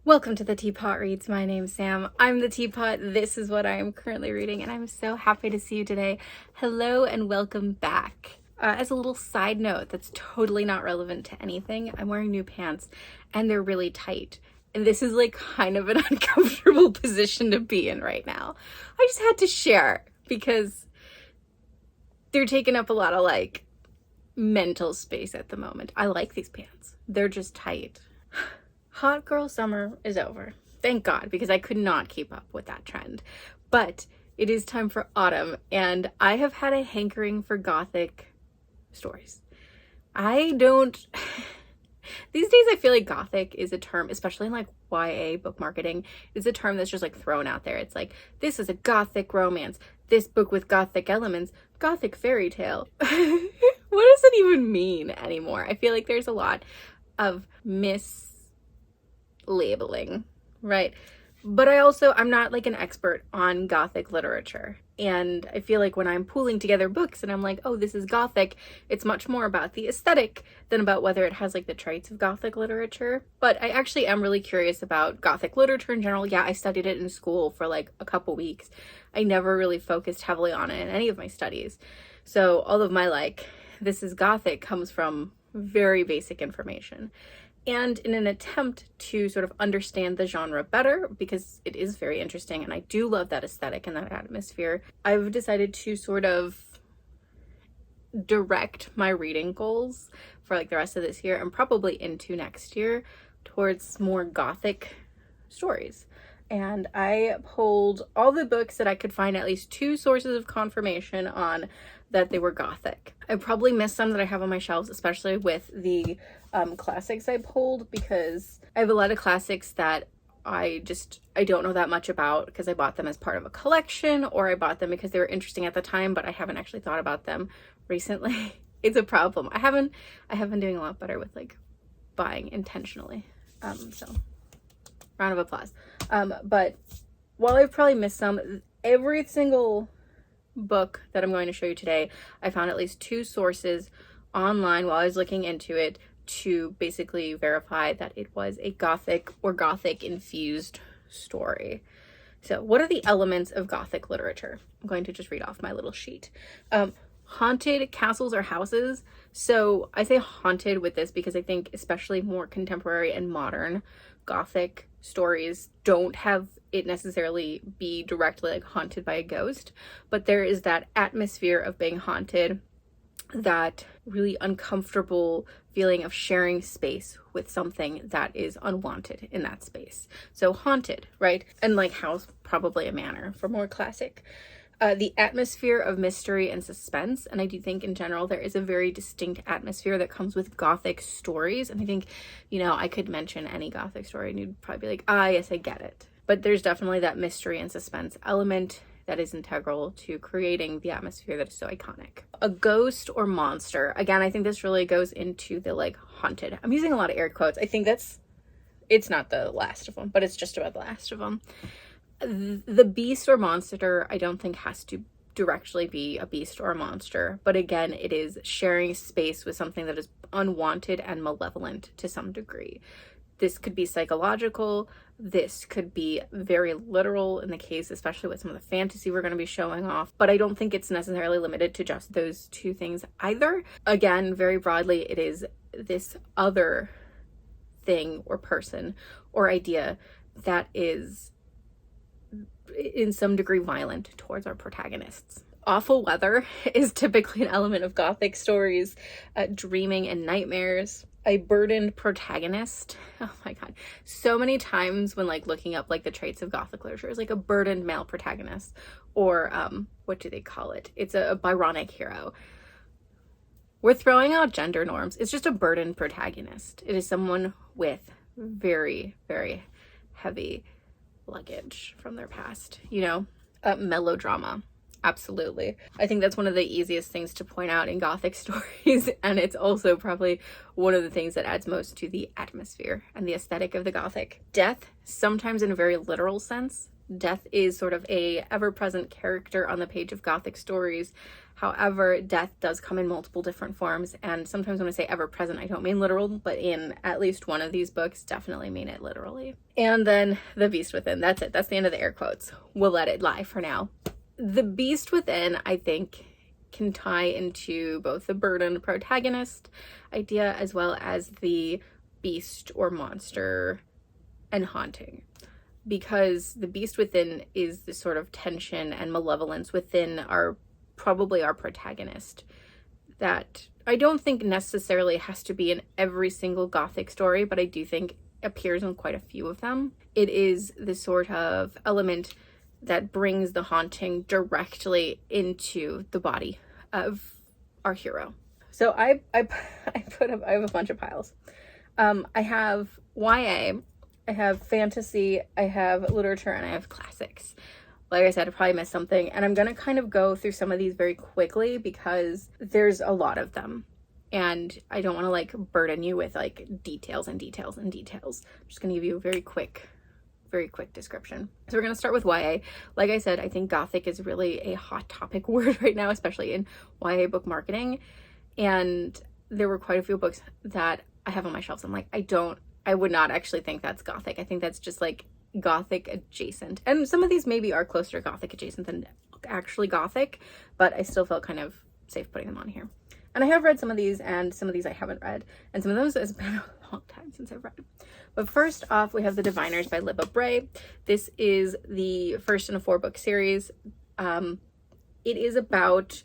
Welcome to the Teapot Reads. My name's Sam. I'm the Teapot. This is what I am currently reading, and I'm so happy to see you today. Hello and welcome back. As a little side note that's totally not relevant to anything, I'm wearing new pants and they're really tight. And this is like kind of an uncomfortable position to be in right now. I just had to share because they're taking up a lot of like mental space at the moment. I like these pants. They're just tight. Hot girl summer is over. Thank God, because I could not keep up with that trend. But it is time for autumn, and I have had a hankering for Gothic stories. These days I feel like Gothic is a term, especially in like YA book marketing, is a term that's just like thrown out there. It's like, this is a Gothic romance, this book with Gothic elements, Gothic fairy tale. What does it even mean anymore? I feel like there's a lot of mislabeling, right? But I'm not like an expert on Gothic literature. And I feel like when I'm pooling together books and I'm like, oh, this is Gothic, it's much more about the aesthetic than about whether it has like the traits of Gothic literature. But I actually am really curious about Gothic literature in general. Yeah, I studied it in school for like a couple weeks. I never really focused heavily on it in any of my studies. So all of my like, this is Gothic comes from very basic information. And in an attempt to sort of understand the genre better, because it is very interesting and I do love that aesthetic and that atmosphere, I've decided to sort of direct my reading goals for like the rest of this year and probably into next year towards more Gothic stories. And I pulled all the books that I could find at least 2 sources of confirmation on that they were Gothic. I probably missed some that I have on my shelves, especially with the classics I pulled, because I have a lot of classics that I don't know that much about because I bought them as part of a collection, or I bought them because they were interesting at the time, but I haven't actually thought about them recently. It's a problem. I have been doing a lot better with like buying intentionally. So round of applause. But while I've probably missed some, every single book that I'm going to show you today, I found at least 2 sources online while I was looking into it to basically verify that it was a Gothic or Gothic infused story. So what are the elements of Gothic literature? I'm going to just read off my little sheet. Haunted castles or houses. So I say haunted with this because I think especially more contemporary and modern Gothic stories don't have it necessarily be directly like haunted by a ghost, but there is that atmosphere of being haunted, that really uncomfortable feeling of sharing space with something that is unwanted in that space. So haunted, right? And like house, probably a manor for more classic. The atmosphere of mystery and suspense. And I do think in general there is a very distinct atmosphere that comes with Gothic stories. And I think, I could mention any Gothic story and you'd probably be like, yes, I get it. But there's definitely that mystery and suspense element that is integral to creating the atmosphere that is so iconic. A ghost or monster. Again, I think this really goes into the like haunted. I'm using a lot of air quotes. I think it's not the last of them, but it's just about the last of them. The beast or monster, I don't think has to directly be a beast or a monster, but again, it is sharing space with something that is unwanted and malevolent to some degree. This could be psychological, this could be very literal in the case, especially with some of the fantasy we're going to be showing off, but I don't think it's necessarily limited to just those 2 things either. Again, very broadly, it is this other thing or person or idea that is in some degree violent towards our protagonists. Awful weather is typically an element of Gothic stories. Dreaming and nightmares. A burdened protagonist. Oh my god. So many times when like looking up like the traits of Gothic literature is like a burdened male protagonist, or what do they call it? It's a Byronic hero. We're throwing out gender norms. It's just a burdened protagonist. It is someone with very, very heavy luggage from their past, melodrama. Absolutely. I think that's one of the easiest things to point out in Gothic stories, and it's also probably one of the things that adds most to the atmosphere and the aesthetic of the Gothic. Death, sometimes in a very literal sense, Death is sort of a ever-present character on the page of Gothic stories. However, death does come in multiple different forms, and sometimes when I say ever-present, I don't mean literal, but in at least one of these books, definitely mean it literally. And then The Beast Within. That's it. That's the end of the air quotes. We'll let it lie for now. The Beast Within, I think, can tie into both the burdened protagonist idea as well as the beast or monster and haunting, because the beast within is the sort of tension and malevolence within probably our protagonist that I don't think necessarily has to be in every single Gothic story, but I do think appears in quite a few of them. It is the sort of element that brings the haunting directly into the body of our hero. So I have a bunch of piles. I have YA, I have fantasy, I have literature, and I have classics. Like I said, I probably missed something, and I'm gonna kind of go through some of these very quickly because there's a lot of them, and I don't want to like burden you with like details and details and details. I'm just gonna give you a very quick description. So we're gonna start with YA. Like I said, I think Gothic is really a hot topic word right now, especially in YA book marketing. And there were quite a few books that I have on my shelves. I'm like, I would not actually think that's Gothic. I think that's just like Gothic adjacent. And some of these maybe are closer to Gothic adjacent than actually Gothic, but I still felt kind of safe putting them on here. And I have read some of these, and some of these I haven't read, and some of those it's been a long time since I've read. But first off, we have The Diviners by Libba Bray. This is the first in a 4-book series. It is about,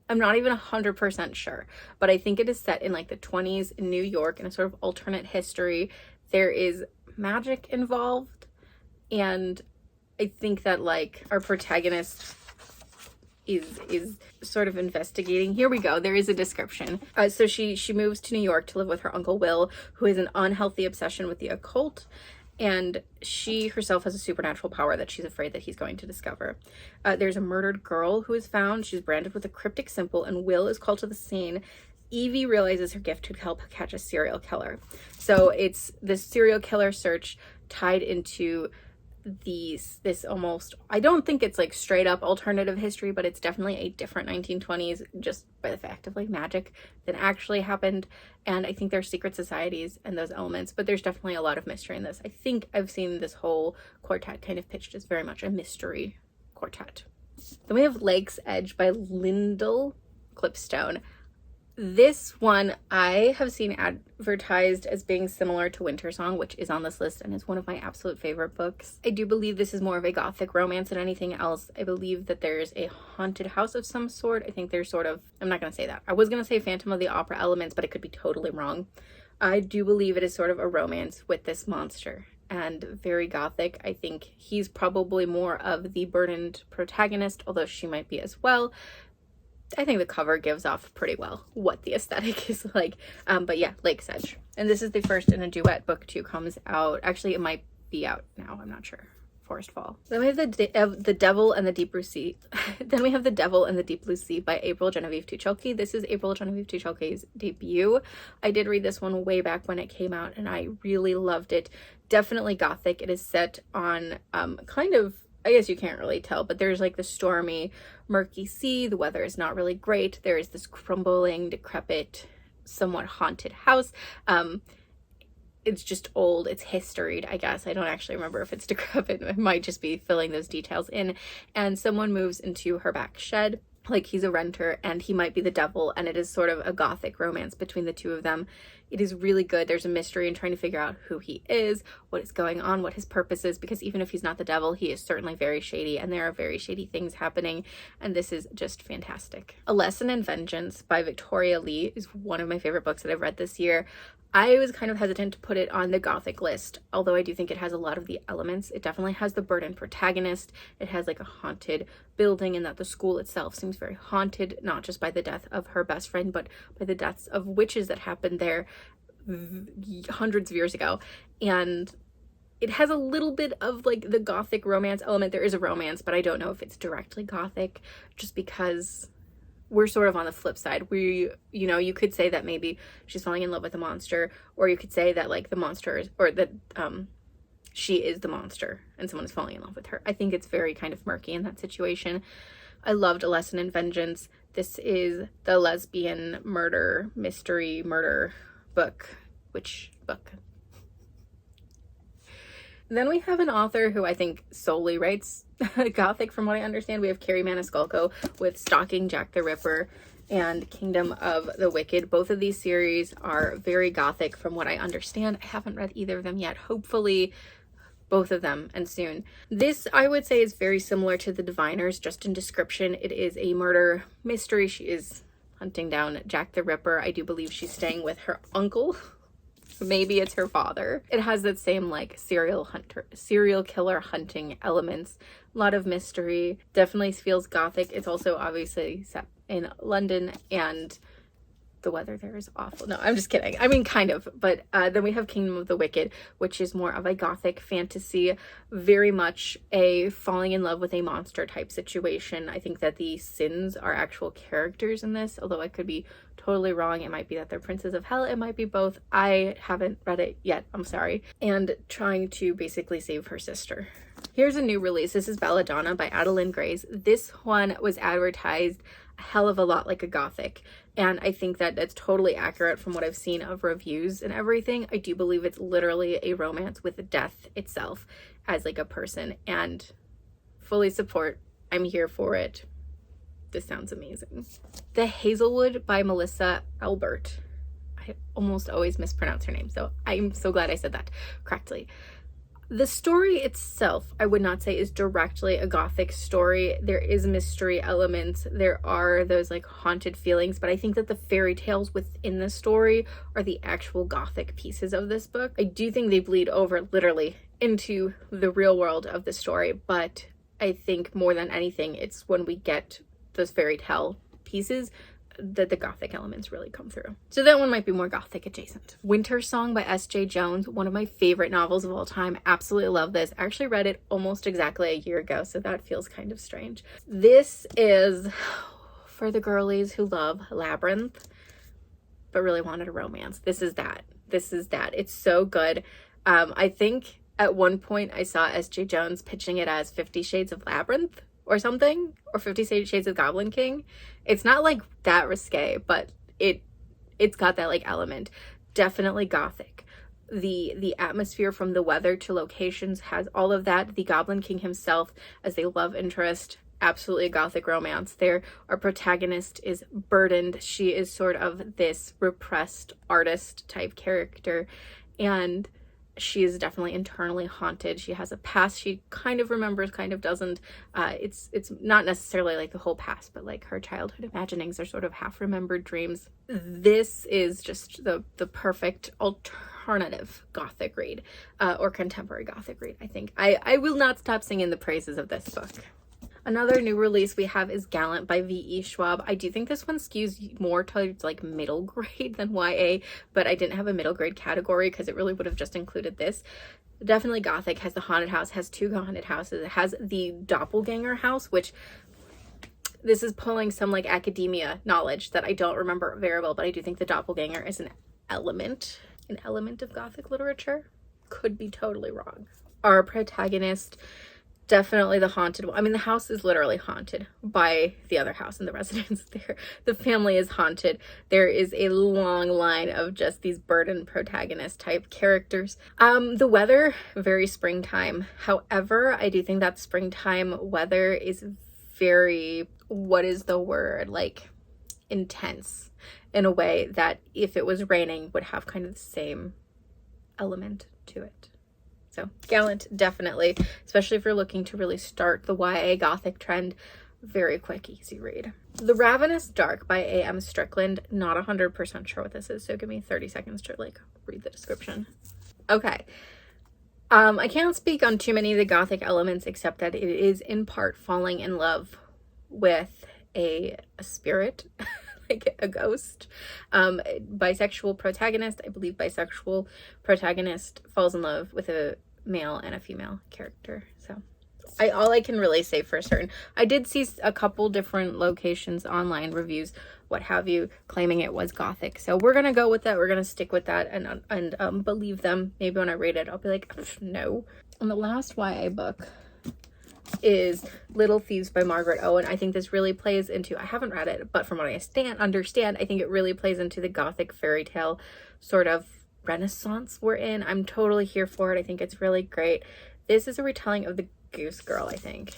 I'm not even 100% sure, but I think it is set in like the 20s in New York in a sort of alternate history. There is magic involved, and I think that like our protagonist is sort of investigating. Here we go. There is a description. So she moves to New York to live with her uncle Will, who has an unhealthy obsession with the occult, and she herself has a supernatural power that she's afraid that he's going to discover. There's a murdered girl who is found. She's branded with a cryptic symbol, and Will is called to the scene. Evie realizes her gift could help catch a serial killer. So it's this serial killer search tied into this almost, I don't think it's like straight up alternative history, but it's definitely a different 1920s just by the fact of like magic that actually happened. And I think there's secret societies and those elements, but there's definitely a lot of mystery in this. I think I've seen this whole quartet kind of pitched as very much a mystery quartet. Then we have Lake's Edge by Lyndall Clipstone. This one I have seen advertised as being similar to Winter Song, which is on this list and is one of my absolute favorite books. I do believe this is more of a Gothic romance than anything else. I believe that there's a haunted house of some sort. I think there's sort of, I'm not going to say that. I was going to say Phantom of the Opera elements, but I could be totally wrong. I do believe it is sort of a romance with this monster and very Gothic. I think he's probably more of the burdened protagonist, although she might be as well. I think the cover gives off pretty well what the aesthetic is like. But yeah, Lake's Edge. And this is the first in a duet. Book 2 comes out. Actually, it might be out now. I'm not sure. Forest Fall. Then we have the Devil and the Deep Blue Sea. Then we have The Devil and the Deep Blue Sea by April Genevieve Tucholke. This is April Genevieve Tucholke's debut. I did read this one way back when it came out, and I really loved it. Definitely Gothic. It is set on kind of, I guess you can't really tell, but there's like the stormy, murky sea. The weather is not really great. There is this crumbling, decrepit, somewhat haunted house. It's just old. It's historied, I guess. I don't actually remember if it's decrepit. It might just be filling those details in. And someone moves into her back shed, like he's a renter, and he might be the devil, and it is sort of a Gothic romance between the two of them. It is really good. There's a mystery in trying to figure out who he is, what is going on, what his purpose is, because even if he's not the devil, he is certainly very shady, and there are very shady things happening, and this is just fantastic. A Lesson in Vengeance by Victoria Lee is one of my favorite books that I've read this year. I was kind of hesitant to put it on the Gothic list, although I do think it has a lot of the elements. It definitely has the burdened protagonist. It has like a haunted building, and that the school itself seems very haunted, not just by the death of her best friend, but by the deaths of witches that happened there hundreds of years ago. And it has a little bit of like the Gothic romance element. There is a romance, but I don't know if it's directly Gothic, just because we're sort of on the flip side. You could say that maybe she's falling in love with a monster, or you could say that like the monster is, or that she is the monster and someone is falling in love with her. I think it's very kind of murky in that situation. I loved A Lesson in Vengeance. This is the lesbian murder, mystery murder book. Which book? Then we have an author who I think solely writes Gothic, from what I understand. We have Carrie Maniscalco with Stalking Jack the Ripper and Kingdom of the Wicked. Both of these series are very Gothic from what I understand. I haven't read either of them yet. Hopefully both of them, and soon. This, I would say, is very similar to The Diviners, just in description. It is a murder mystery. She is hunting down Jack the Ripper. I do believe she's staying with her uncle. Maybe it's her father. It has that same like serial killer hunting elements. A lot of mystery. Definitely feels Gothic. It's also obviously set in London, and the weather there is awful. No, I'm just kidding. I mean, kind of. But then we have Kingdom of the Wicked, which is more of a Gothic fantasy, very much a falling in love with a monster type situation. I think that the Sins are actual characters in this, although I could be totally wrong. It might be that they're princes of hell. It might be both. I haven't read it yet. I'm sorry. And trying to basically save her sister. Here's a new release. This is Belladonna by Adeline Grace. This one was advertised a hell of a lot like a Gothic, and I think that that's totally accurate from what I've seen of reviews and everything. I do believe it's literally a romance with death itself as like a person, and fully support. I'm here for it. This sounds amazing. The Hazelwood by Melissa Albert. I almost always mispronounce her name, so I'm so glad I said that correctly. The story itself, I would not say is directly a Gothic story. There is mystery elements. There are those like haunted feelings, but I think that the fairy tales within the story are the actual Gothic pieces of this book. I do think they bleed over literally into the real world of the story, but I think more than anything, it's when we get those fairy tale pieces that the Gothic elements really come through. So that one might be more Gothic adjacent. Winter Song by S.J. Jones, one of my favorite novels of all time. Absolutely love this. I actually read it almost exactly a year ago, so that feels kind of strange. This is for the girlies who love Labyrinth, but really wanted a romance. This is that. This is that. It's so good. I think at one point I saw S.J. Jones pitching it as 50 Shades of Labyrinth or something, or 50 Shades of Goblin King. It's not like that risque, but it's got that like element. Definitely Gothic. The atmosphere, from the weather to locations, has all of that. The Goblin King himself as a love interest, absolutely a Gothic romance there. Our protagonist is burdened. She is sort of this repressed artist type character, and she is definitely internally haunted. She has a past she kind of remembers, kind of doesn't. It's not necessarily like the whole past, but like her childhood imaginings are sort of half-remembered dreams. This is just the perfect alternative Gothic read, or contemporary Gothic read, I think. I will not stop singing the praises of this book. Another new release we have is Gallant by V.e. Schwab. I do think this one skews more towards like middle grade than YA, but I didn't have a middle grade category because it really would have just included this. Definitely Gothic. Has the haunted house, has two haunted houses. It has the doppelganger house, which this is pulling some like academia knowledge that I don't remember very well, but I do think the doppelganger is an element of Gothic literature. Could be totally wrong. Our protagonist, definitely the haunted one. I mean, the house is literally haunted by the other house and the residents there. The family is haunted. There is a long line of just these burdened protagonist type characters. The weather, very springtime. However, I do think that springtime weather is very, what is the word? Like intense in a way that if it was raining would have kind of the same element to it. So Gallant, definitely, especially if you're looking to really start the YA Gothic trend. Very quick, easy read. The Ravenous Dark by A.M. Strickland. Not 100% sure what this is, so give me 30 seconds to like read the description. Okay. I can't speak on too many of the Gothic elements except that it is in part falling in love with a spirit, like a ghost. Bisexual protagonist. I believe bisexual protagonist falls in love with a male and a female character. So all I can really say for certain, I did see a couple different locations, online reviews, what have you, claiming it was Gothic. So we're gonna go with that. We're gonna stick with that and believe them. Maybe when I read it, I'll be like, no. And the last YA book is Little Thieves by Margaret Owen. I think this really plays into, I haven't read it, but from what I understand, I think it really plays into the Gothic fairy tale sort of renaissance we're in. I'm totally here for it. I think it's really great. This is a retelling of the Goose Girl, I think.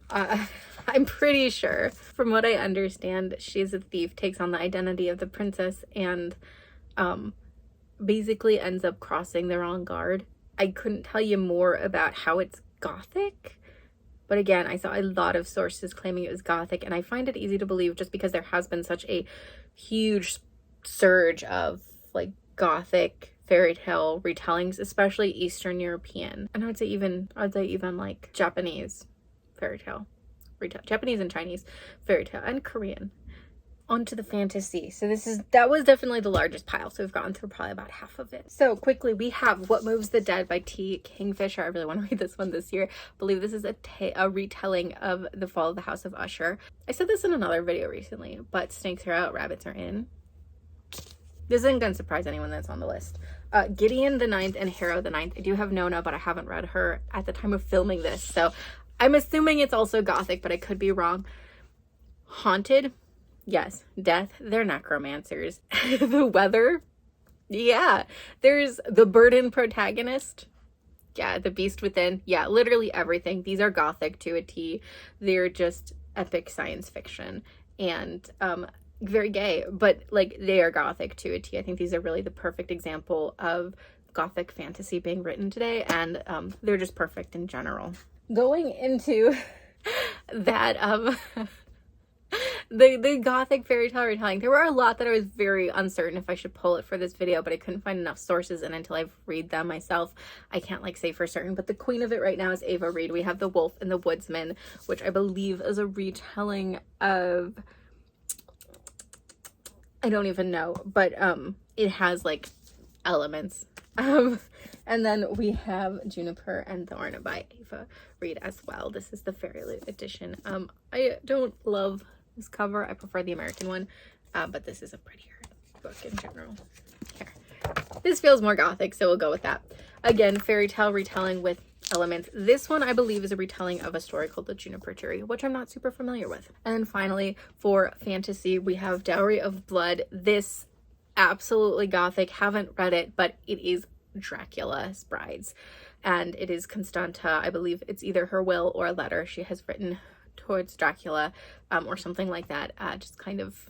I'm pretty sure. From what I understand, she's a thief, takes on the identity of the princess, and basically ends up crossing the wrong guard. I couldn't tell you more about how it's Gothic, but again, I saw a lot of sources claiming it was Gothic, and I find it easy to believe just because there has been such a huge surge of like Gothic fairy tale retellings, especially Eastern European, and I'd say even like Japanese fairy tale retell, Japanese and Chinese fairy tale, and Korean. Onto the fantasy. So that was definitely the largest pile, so we've gotten through probably about half of it. So quickly, we have What Moves the Dead by T. Kingfisher. I really want to read this one this year. I believe this is a retelling of The Fall of the House of Usher. I said this in another video recently, but snakes are out, rabbits are in. This isn't going to surprise anyone that's on the list. Gideon the Ninth and Harrow the Ninth. I do have Nona, but I haven't read her at the time of filming this, so I'm assuming it's also Gothic, but I could be wrong. Haunted. Yes. Death. They're necromancers. The Weather. Yeah. There's the Burden protagonist. Yeah. The Beast Within. Yeah. Literally everything. These are Gothic to a T. They're just epic science fiction and very gay, but like they are Gothic to a T. I think these are really the perfect example of Gothic fantasy being written today, and they're just perfect in general. Going into that the Gothic fairy tale retelling, there were a lot that I was very uncertain if I should pull it for this video, but I couldn't find enough sources, and until I've read them myself, I can't like say for certain. But the queen of it right now is Ava Reid. We have The Wolf and the Woodsman, which I believe is a retelling of, I don't even know, but it has like elements. And then we have Juniper and Thorn by Ava Reid as well. This is the Fairy Loot edition. I don't love this cover. I prefer the American one, but this is a prettier book in general. Here. This feels more Gothic, so we'll go with that. Again, fairy tale retelling with elements. This one I believe is a retelling of a story called The Juniper Tree, which I'm not super familiar with. And then finally, for fantasy, we have Dowry of Blood. This absolutely Gothic. Haven't read it, but it is Dracula's Brides, and it is Constanta. I believe it's either her will or a letter she has written towards Dracula, or something like that, just kind of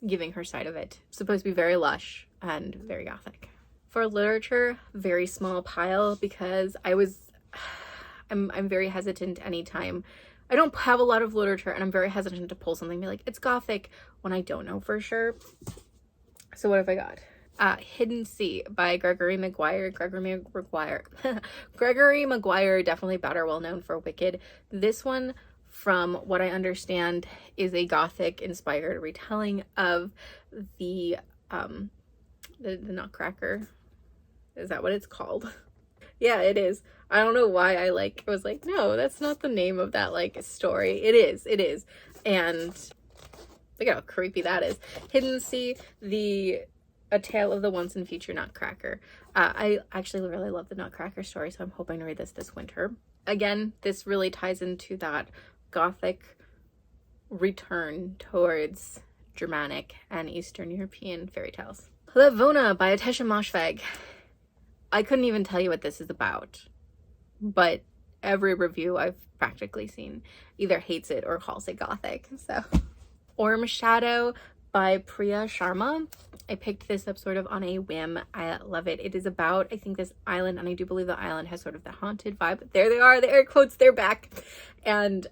giving her side of it. It's supposed to be very lush and very Gothic. For literature, very small pile, because I'm very hesitant anytime I don't have a lot of literature, and I'm very hesitant to pull something and be like, it's Gothic, when I don't know for sure. So what have I got? Hidden Sea by Gregory Maguire. Gregory Maguire, definitely better well known for Wicked. This one, from what I understand, is a Gothic inspired retelling of the Nutcracker. Is that what it's called? Yeah, it is. I don't know why I was like, no, that's not the name of that like story. It is. And look how creepy that is. Hidden Sea, A Tale of the Once and Future Nutcracker. I actually really love the Nutcracker story, so I'm hoping to read this winter. Again, this really ties into that Gothic return towards Germanic and Eastern European fairy tales. Levona by Atesha Moshfegh. I couldn't even tell you what this is about, but every review I've practically seen either hates it or calls it Gothic. So, Orm Shadow by Priya Sharma. I picked this up sort of on a whim. I love it. It is about, I think, this island, and I do believe the island has sort of the haunted vibe. There they are, the air quotes, they're back. And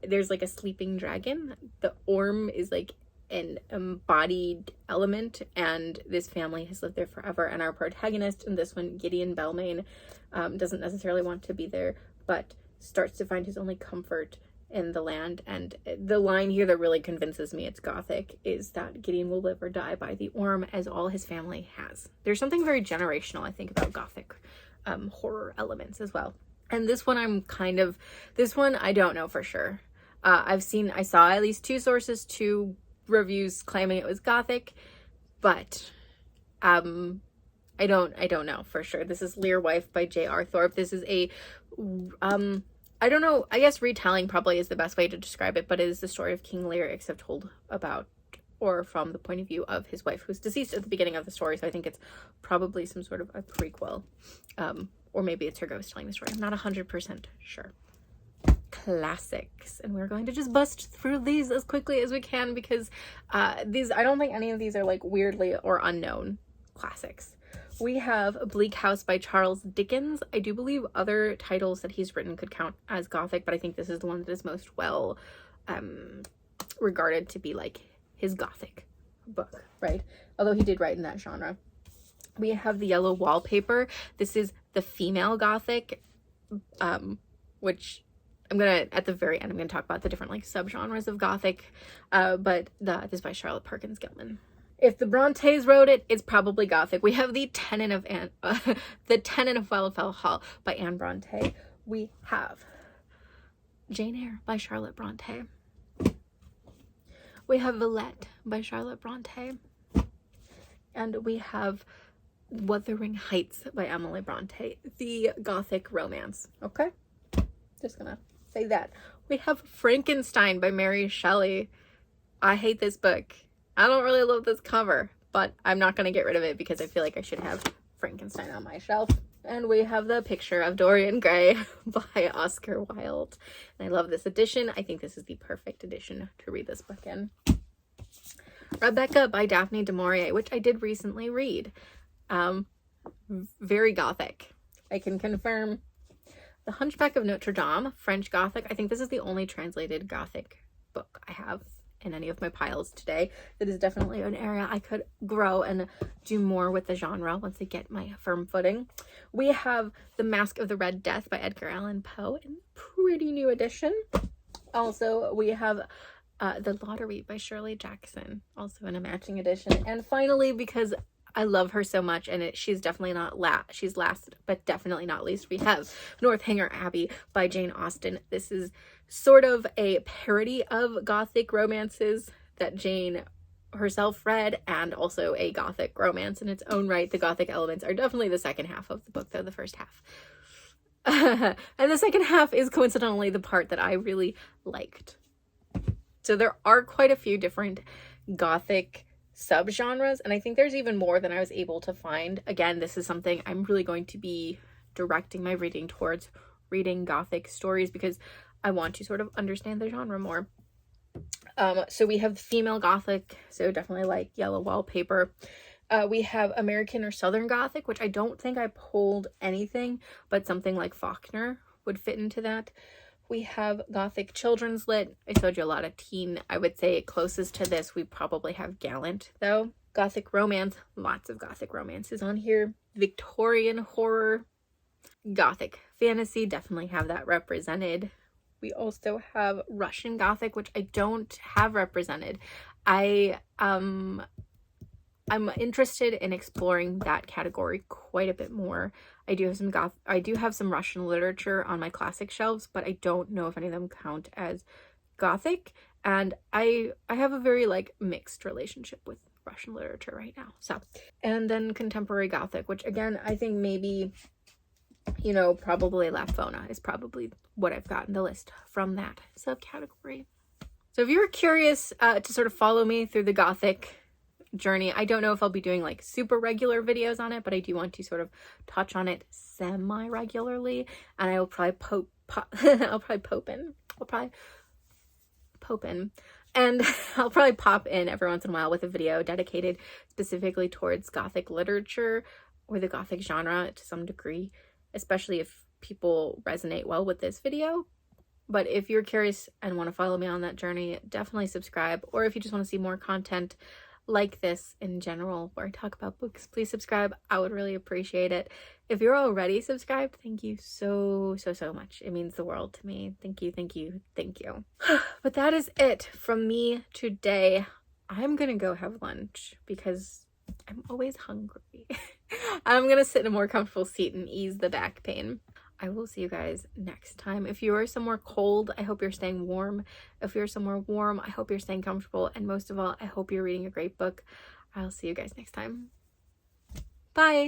there's like a sleeping dragon. The Orm is like an embodied element, and this family has lived there forever. And our protagonist in this one, Gideon Belmain, doesn't necessarily want to be there, but starts to find his only comfort in the land. And the line here that really convinces me it's Gothic is that Gideon will live or die by the Orm, as all his family has. There's something very generational, I think, about Gothic horror elements as well. And this one I don't know for sure. I saw at least 2 reviews claiming it was Gothic, but I don't know for sure. This is Lear Wife by J. Arthorpe. This is a I don't know, I guess retelling probably is the best way to describe it, but it is the story of King Lear, except told about or from the point of view of his wife, who's deceased at the beginning of the story. So I think it's probably some sort of a prequel, or maybe it's her ghost telling the story. I'm not 100% sure. Classics, and we're going to just bust through these as quickly as we can, because I don't think any of these are like weirdly or unknown classics. We have Bleak House by Charles Dickens. I do believe other titles that he's written could count as Gothic, but I think this is the one that is most well regarded to be like his Gothic book, right? Although he did write in that genre. We have The Yellow Wallpaper. This is the female Gothic, which at the very end, I'm gonna talk about the different like subgenres of Gothic, but this is by Charlotte Perkins Gilman. If the Brontes wrote it, it's probably Gothic. We have The Tenant of Wildfell Hall by Anne Bronte. We have Jane Eyre by Charlotte Bronte. We have Villette by Charlotte Bronte. And we have Wuthering Heights by Emily Bronte, the Gothic romance. Okay? Just gonna say that. We have Frankenstein by Mary Shelley. I hate this book. I don't really love this cover, but I'm not going to get rid of it because I feel like I should have Frankenstein on my shelf. And we have The Picture of Dorian Gray by Oscar Wilde. And I love this edition. I think this is the perfect edition to read this book in. Rebecca by Daphne du Maurier, which I did recently read. Very Gothic. I can confirm. The Hunchback of Notre Dame, French Gothic. I think this is the only translated Gothic book I have in any of my piles today. That is definitely an area I could grow and do more with the genre once I get my firm footing. We have The Mask of the Red Death by Edgar Allan Poe in pretty new edition. Also, we have The Lottery by Shirley Jackson, also in a matching edition. And finally, because I love her so much, and she's definitely not she's last, but definitely not least, we have Northanger Abbey by Jane Austen. This is sort of a parody of Gothic romances that Jane herself read, and also a Gothic romance in its own right. The Gothic elements are definitely the second half of the book, though the first half. And the second half is coincidentally the part that I really liked. So there are quite a few different Gothic subgenres, and I think there's even more than I was able to find. Again, this is something I'm really going to be directing my reading towards, reading Gothic stories, because I want to sort of understand the genre more. So we have female Gothic, so definitely like Yellow Wallpaper. We have American or Southern Gothic, which I don't think I pulled anything, but something like Faulkner would fit into that. We have Gothic Children's Lit. I showed you a lot of teen. I would say closest to this, we probably have Gallant, though. Gothic Romance. Lots of Gothic romances on here. Victorian Horror. Gothic Fantasy. Definitely have that represented. We also have Russian Gothic, which I don't have represented. I'm interested in exploring that category quite a bit more. I do have some Russian literature on my classic shelves, but I don't know if any of them count as Gothic. And I have a very like mixed relationship with Russian literature right now. So, and then contemporary Gothic, which again, I think maybe, you know, probably La Fauna is probably what I've gotten the list from that subcategory. So if you're curious to sort of follow me through the Gothic journey, I don't know if I'll be doing like super regular videos on it, but I do want to sort of touch on it semi-regularly, and I will probably pope in, and I'll probably pop in every once in a while with a video dedicated specifically towards Gothic literature or the Gothic genre to some degree, especially if people resonate well with this video. But if you're curious and want to follow me on that journey, definitely subscribe. Or if you just want to see more content like this in general where I talk about books, please subscribe. I would really appreciate it. If you're already subscribed, thank you so much. It means the world to me. Thank you. But that is it from me today. I'm gonna go have lunch because I'm always hungry. I'm gonna sit in a more comfortable seat and ease the back pain. I will see you guys next time. If you are somewhere cold, I hope you're staying warm. If you're somewhere warm, I hope you're staying comfortable. And most of all, I hope you're reading a great book. I'll see you guys next time. Bye.